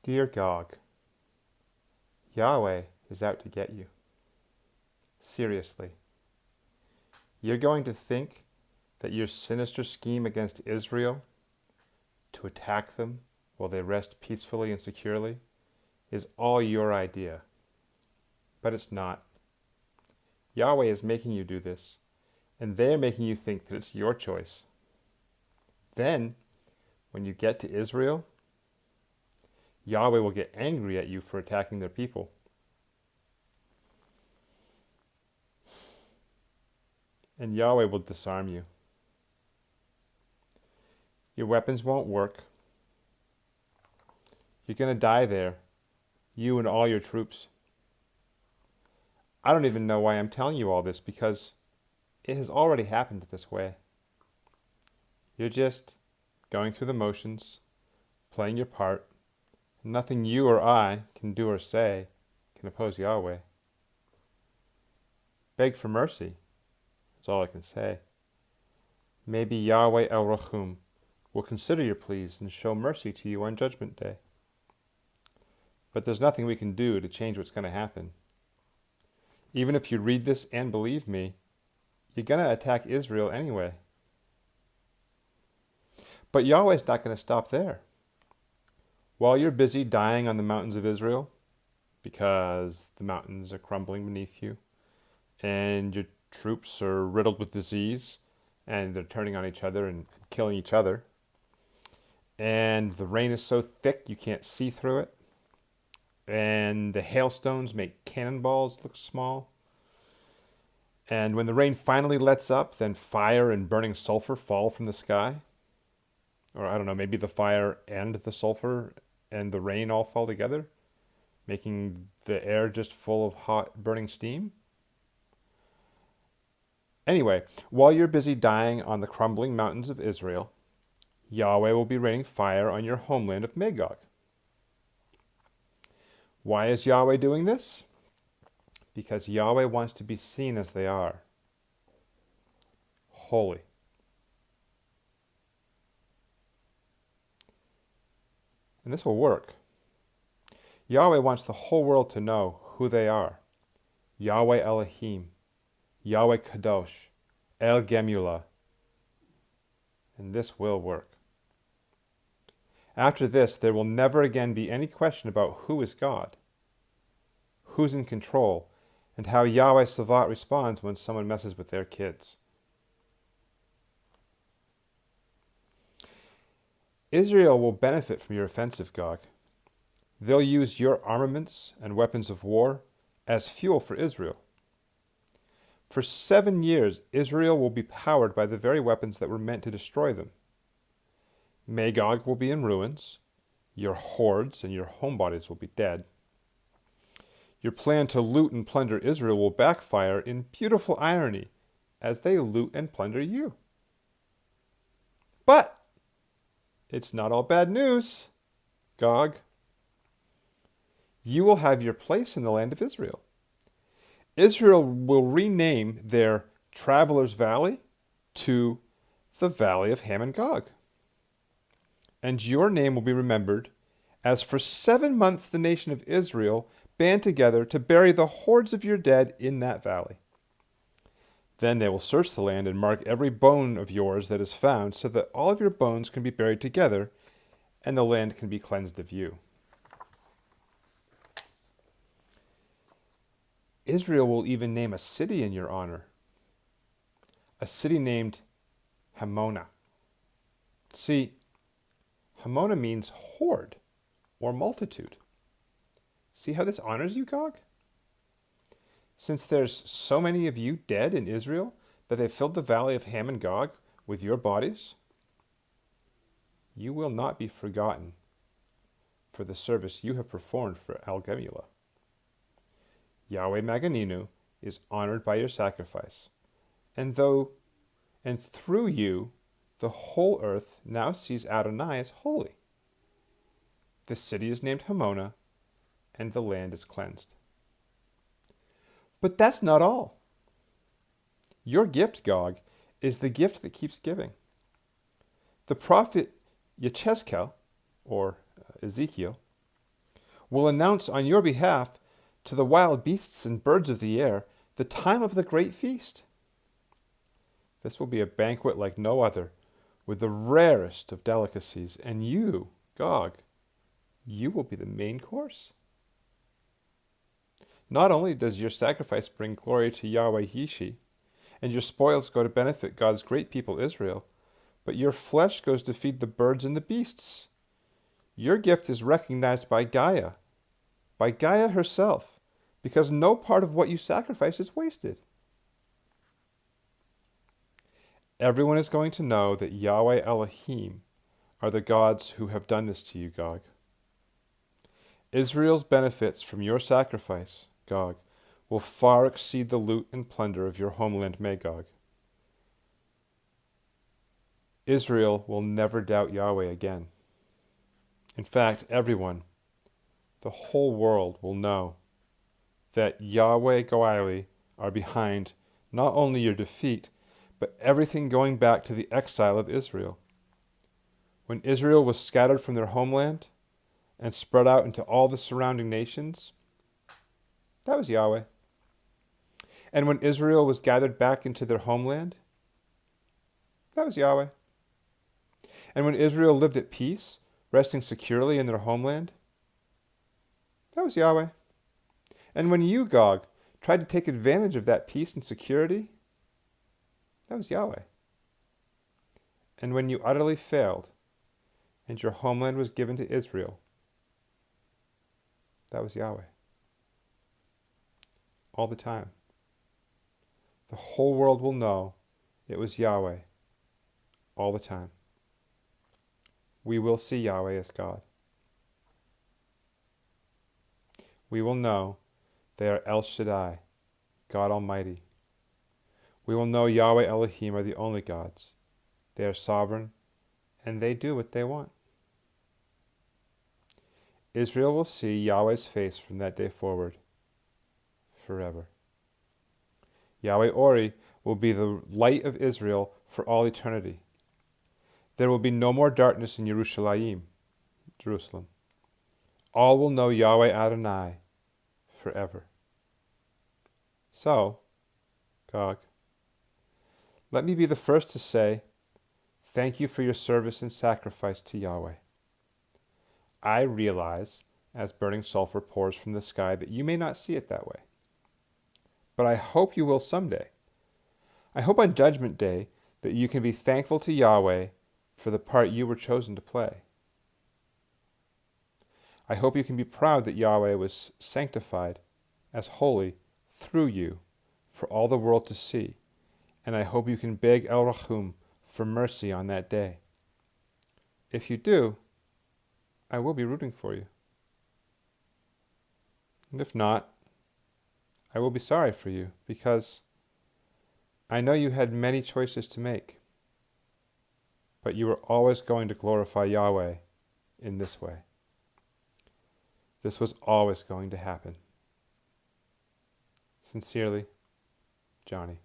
Dear Gog, Yahweh is out to get you. Seriously. You're going to think that your sinister scheme against Israel to attack them while they rest peacefully and securely is all your idea. But it's not. Yahweh is making you do this, and they're making you think that it's your choice. Then, when you get to Israel, Yahweh will get angry at you for attacking their people. And Yahweh will disarm you. Your weapons won't work. You're going to die there, you and all your troops. I don't even know why I'm telling you all this, because it has already happened this way. You're just going through the motions, playing your part. Nothing you or I can do or say can oppose Yahweh. Beg for mercy. That's all I can say. Maybe Yahweh El Rakhuum will consider your pleas and show mercy to you on Judgment Day. But there's nothing we can do to change what's going to happen. Even if you read this and believe me, you're going to attack Israel anyway. But Yahweh's not going to stop there. While you're busy dying on the mountains of Israel, because the mountains are crumbling beneath you, and your troops are riddled with disease, and they're turning on each other and killing each other, and the rain is so thick you can't see through it, and the hailstones make cannonballs look small, and when the rain finally lets up, then fire and burning sulfur fall from the sky. Or I don't know, maybe the fire and the sulfur and the rain all fall together, making the air just full of hot burning steam. Anyway, while you're busy dying on the crumbling mountains of Israel, Yahweh will be raining fire on your homeland of Magog. Why is Yahweh doing this? Because Yahweh wants to be seen as they are. Holy. And this will work. Yahweh wants the whole world to know who they are. Yahweh Elohim, Yahweh Kadosh, El Gemula. And this will work. After this, there will never again be any question about who is God, who's in control, and how Yahweh Savat responds when someone messes with their kids. Israel will benefit from your offensive, Gog. They'll use your armaments and weapons of war as fuel for Israel. For 7 years, Israel will be powered by the very weapons that were meant to destroy them. Magog will be in ruins. Your hordes and your homebodies will be dead. Your plan to loot and plunder Israel will backfire in beautiful irony as they loot and plunder you. But it's not all bad news, Gog. You will have your place in the land of Israel. Israel will rename their Traveler's Valley to the Valley of Ham and Gog. And your name will be remembered as for 7 months the nation of Israel band together to bury the hordes of your dead in that valley. Then they will search the land and mark every bone of yours that is found, so that all of your bones can be buried together, and the land can be cleansed of you. Israel will even name a city in your honor, a city named Hamona. See, Hamona means horde or multitude. See how this honors you, Gog? Since there's so many of you dead in Israel that they filled the valley of Ham and Gog with your bodies, you will not be forgotten for the service you have performed for El Gemula. Yahweh Maganinu is honored by your sacrifice, and through you the whole earth now sees Adonai as holy. The city is named Hamona, and the land is cleansed. But that's not all. Your gift, Gog, is the gift that keeps giving. The prophet Yechezk'el, or Ezekiel, will announce on your behalf to the wild beasts and birds of the air the time of the great feast. This will be a banquet like no other, with the rarest of delicacies, and you, Gog, you will be the main course. Not only does your sacrifice bring glory to Yahweh Yishi, and your spoils go to benefit God's great people Israel, but your flesh goes to feed the birds and the beasts. Your gift is recognized by Gaia herself, because no part of what you sacrifice is wasted. Everyone is going to know that Yahweh Elohim are the gods who have done this to you, Gog. Israel's benefits from your sacrifice, Gog, will far exceed the loot and plunder of your homeland Magog. Israel will never doubt Yahweh again. In fact, everyone, the whole world, will know that Yahweh Goali are behind not only your defeat, but everything going back to the exile of Israel. When Israel was scattered from their homeland and spread out into all the surrounding nations, that was Yahweh. And when Israel was gathered back into their homeland, that was Yahweh. And when Israel lived at peace, resting securely in their homeland, that was Yahweh. And when you, Gog, tried to take advantage of that peace and security, that was Yahweh. And when you utterly failed, and your homeland was given to Israel, that was Yahweh. All the time. The whole world will know it was Yahweh all the time. We will see Yahweh as God. We will know they are El Shaddai, God Almighty. We will know Yahweh Elohim are the only gods. They are sovereign, and they do what they want. Israel will see Yahweh's face from that day forward, forever. Yahweh Ori will be the light of Israel for all eternity. There will be no more darkness in Jerusalem. All will know Yahweh Adonai forever. So, Gog, let me be the first to say, thank you for your service and sacrifice to Yahweh. I realize, as burning sulfur pours from the sky, that you may not see it that way. But I hope you will someday. I hope on Judgment Day that you can be thankful to Yahweh for the part you were chosen to play. I hope you can be proud that Yahweh was sanctified as holy through you for all the world to see, and I hope you can beg El Rakhuum for mercy on that day. If you do, I will be rooting for you. And if not, I will be sorry for you, because I know you had many choices to make, but you were always going to glorify Yahweh in this way. This was always going to happen. Sincerely, Johnny.